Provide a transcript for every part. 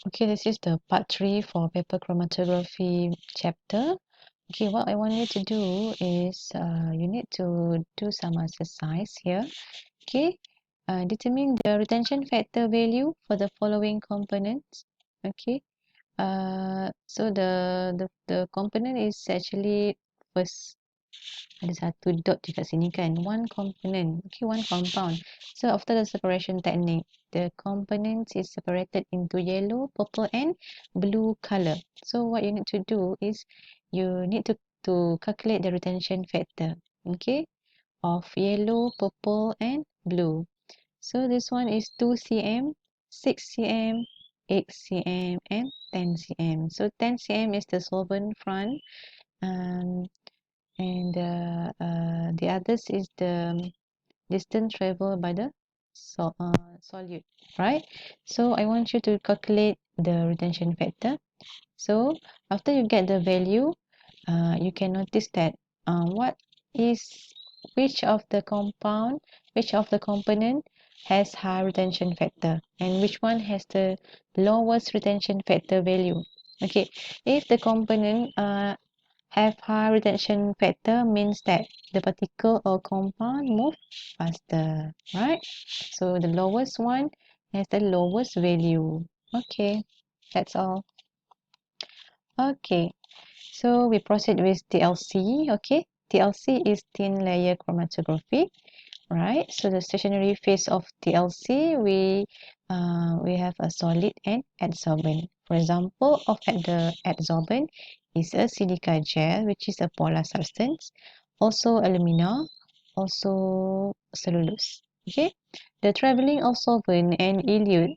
Okay, this is the part 3 for paper chromatography chapter. Okay, what I want you to do is you need to do some exercise here. Okay, determine the retention factor value for the following components. Okay, so the component is actually first ada satu dot dekat sini kan, one component, okay, one compound. So after the separation technique, the components is separated into yellow, purple and blue color. So what you need to do is you need to calculate the retention factor, okay, of yellow, purple and blue. So this one is 2 cm, 6 cm, 8 cm and 10 cm. So 10 cm is the solvent front, um, and the others is the distance traveled by the solute, right? So I want you to calculate the retention factor. So after you get the value, you can notice that what is which of the compound, which of the component has high retention factor and which one has the lowest retention factor value. Okay, if the component have high retention factor means that the particle or compound move faster, right? So the lowest one has the lowest value. Okay, that's all. Okay, so we proceed with TLC. Okay, TLC is thin layer chromatography, right? So the stationary phase of TLC, we have a solid and adsorbent. For example, of the adsorbent is a silica gel, which is a polar substance, also alumina, also cellulose. Okay, the traveling of solvent and elute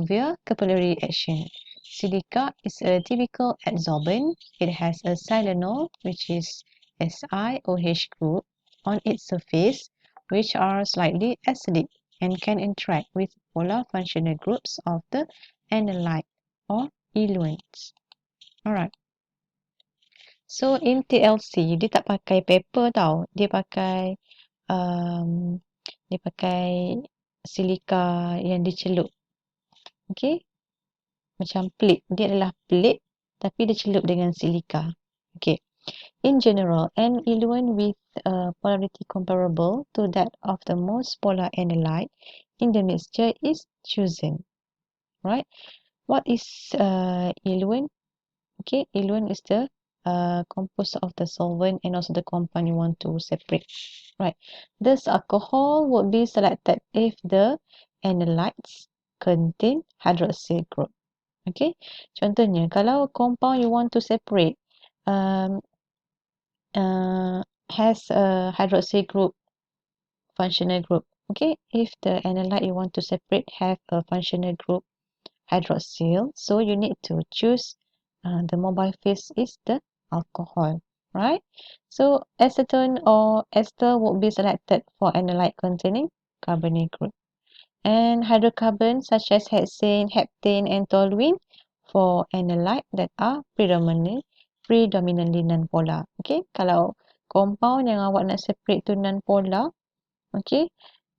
via capillary action. Silica is a typical adsorbent. It has a silanol, which is SiOH group, on its surface, which are slightly acidic and can interact with polar functional groups of the analyte or eluents. Alright. So in TLC, dia tak pakai paper tau. Dia pakai um, silika yang dicelup. Okay. Macam plate. Dia adalah plate tapi dia celup dengan silika. Okay. In general, an eluent with a polarity comparable to that of the most polar analyte in the mixture is chosen. Right? What is eluent? Okay, eluent is the composed of the solvent and also the compound you want to separate. Right. This alcohol would be selected if the analytes contain hydroxyl group. Okay, contohnya kalau compound you want to separate um, has a hydroxyl group, functional group. Okay, if the analyte you want to separate have a functional group hydroxyl, so you need to choose the mobile phase is the alcohol, right? So acetone or ester would be selected for analyte containing carbonyl group. And hydrocarbons such as hexane, heptane and toluene for analyte that are predominantly non-polar. Okay, kalau compound yang awak nak separate tu non-polar, okay,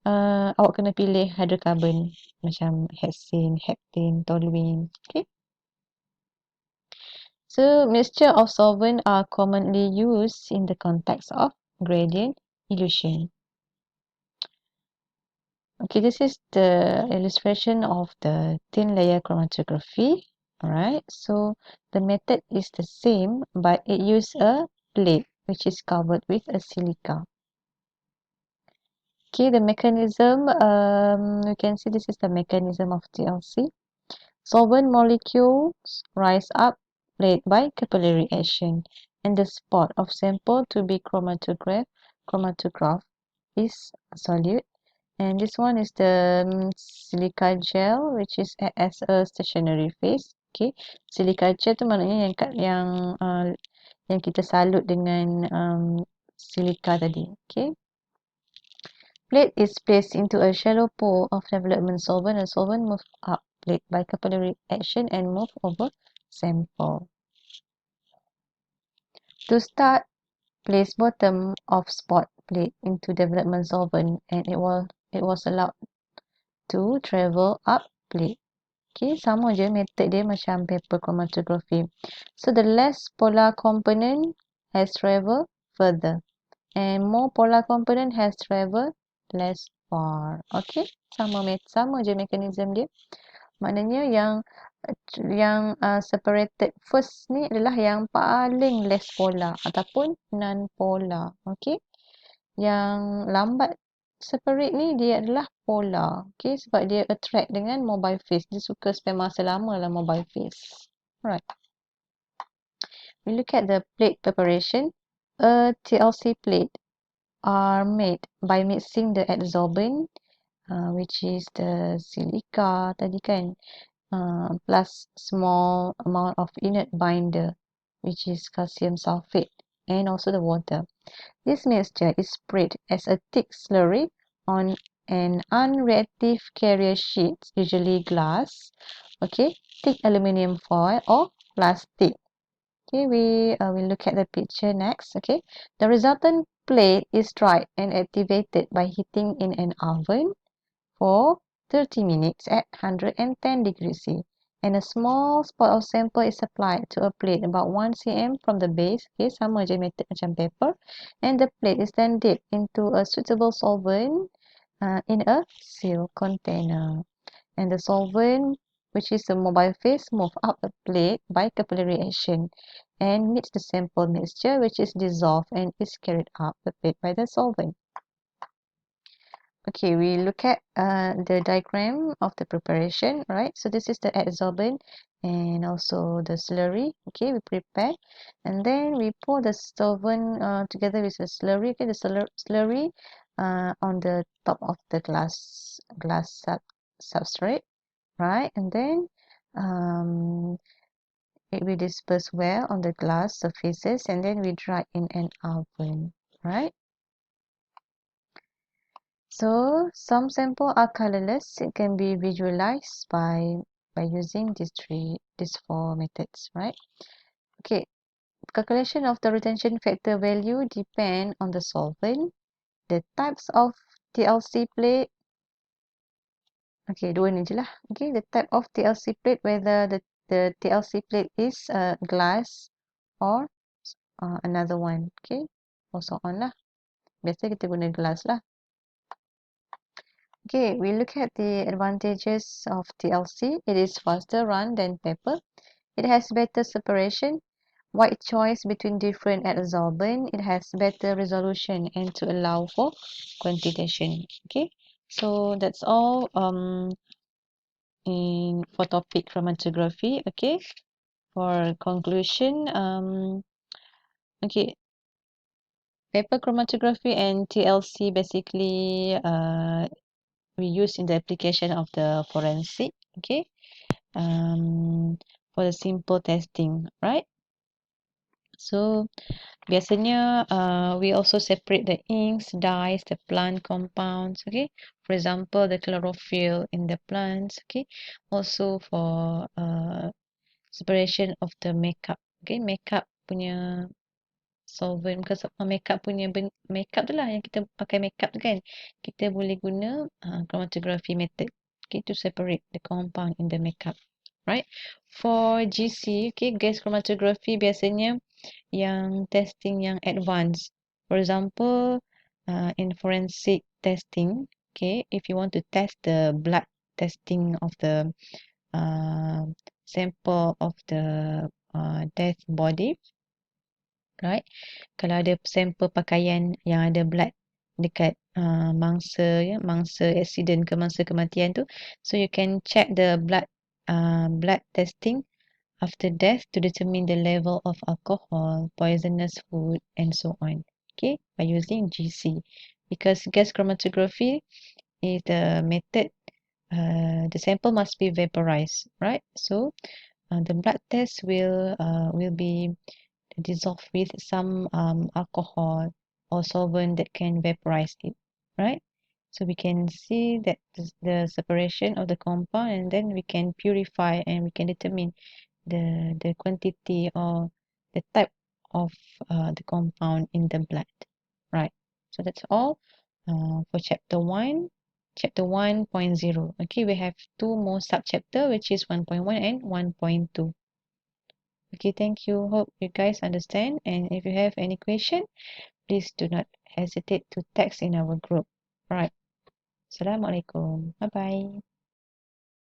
awak kena pilih hydrocarbon macam hexane, heptane, toluene. Okay. So mixture of solvent are commonly used in the context of gradient elution. Okay, this is the illustration of the thin layer chromatography. Alright, so the method is the same, but it uses a plate which is covered with a silica. Okay, the mechanism, you can see this is the mechanism of TLC. Solvent molecules rise up plate by capillary action, and the spot of sample to be chromatographed is solute. And this one is the silica gel, which is as a stationary phase. Okay, silica gel tu maknanya yang kita salut dengan silica tadi. Okay, plate is placed into a shallow pool of development solvent. The solvent moves up plate by capillary action and move over sample. To start, place bottom of spot plate into development solvent, and it was allowed to travel up plate. Okay, sama je method dia macam paper chromatography. So the less polar component has traveled further and more polar component has traveled less far. Okay, sama je mekanisme dia. Maknanya yang separated first ni adalah yang paling less polar ataupun non polar. Okay, yang lambat separate ni dia adalah polar. Okay, sebab dia attract dengan mobile phase. Dia suka spend masa lama dalam mobile phase. Right. We look at the plate preparation. A TLC plate are made by mixing the adsorbent, which is the silica tadi kan, plus small amount of inert binder, which is calcium sulfate, and also the water. This mixture is spread as a thick slurry on an unreactive carrier sheet, usually glass, okay, thick aluminium foil or plastic. Okay, we will look at the picture next. Okay, the resultant plate is dried and activated by heating in an oven for 30 minutes at 110 degrees C. And a small spot of sample is applied to a plate about 1 cm from the base. Okay, sama je method macam paper. And the plate is then dipped into a suitable solvent in a sealed container. And the solvent, which is a mobile phase, move up the plate by capillary action and meets the sample mixture, which is dissolved and is carried up the plate by the solvent. Okay, we look at the diagram of the preparation, right? So this is the adsorbent and also the slurry. Okay, we prepare and then we pour the solvent together with the slurry. Okay, the slurry on the top of the glass substrate, right? And then it will disperse well on the glass surfaces and then we dry in an oven, right? So some samples are colorless. It can be visualized by using these four methods, right? Okay, calculation of the retention factor value depend on the solvent, the types of TLC plate. Okay, dua ni je lah. Okay, the type of TLC plate, whether the TLC plate is glass or another one. Okay, or so on lah. Biasa kita guna glass lah. Okay, we look at the advantages of TLC. It is faster run than paper. It has better separation, wide choice between different adsorbent. It has better resolution and to allow for quantitation. Okay, so that's all for topic chromatography. Okay, for conclusion, okay, paper chromatography and TLC basically we use in the application of the forensic. Okay, for the simple testing, right? So biasanya we also separate the inks, dyes, the plant compounds. Okay, for example, the chlorophyll in the plants. Okay, also for separation of the makeup. Okay, makeup punya solvent, bukan makeup punya makeup tu lah yang kita pakai makeup tu kan, kita boleh guna chromatography method, okay, to separate the compound in the makeup, right? For GC, okay, gas chromatography biasanya yang testing yang advanced. For example, in forensic testing, okay, if you want to test the blood testing of the sample of the dead body, right? Kalau ada sampel pakaian yang ada blood dekat mangsa accident ke mangsa kematian tu, so you can check the blood testing after death to determine the level of alcohol, poisonous food, and so on. Okay, by using GC, because gas chromatography is the method. The sample must be vaporized, right? So the blood test will be dissolved with some alcohol or solvent that can vaporize it, right? So we can see that the separation of the compound, and then we can purify and we can determine the quantity or the type of the compound in the blood, right? So that's all for chapter 1. chapter 1.0. Okay, we have two more sub-chapter, which is 1.1 and 1.2. Okay, thank you. Hope you guys understand. And if you have any question, please do not hesitate to text in our group. Alright. Assalamualaikum. Bye-bye.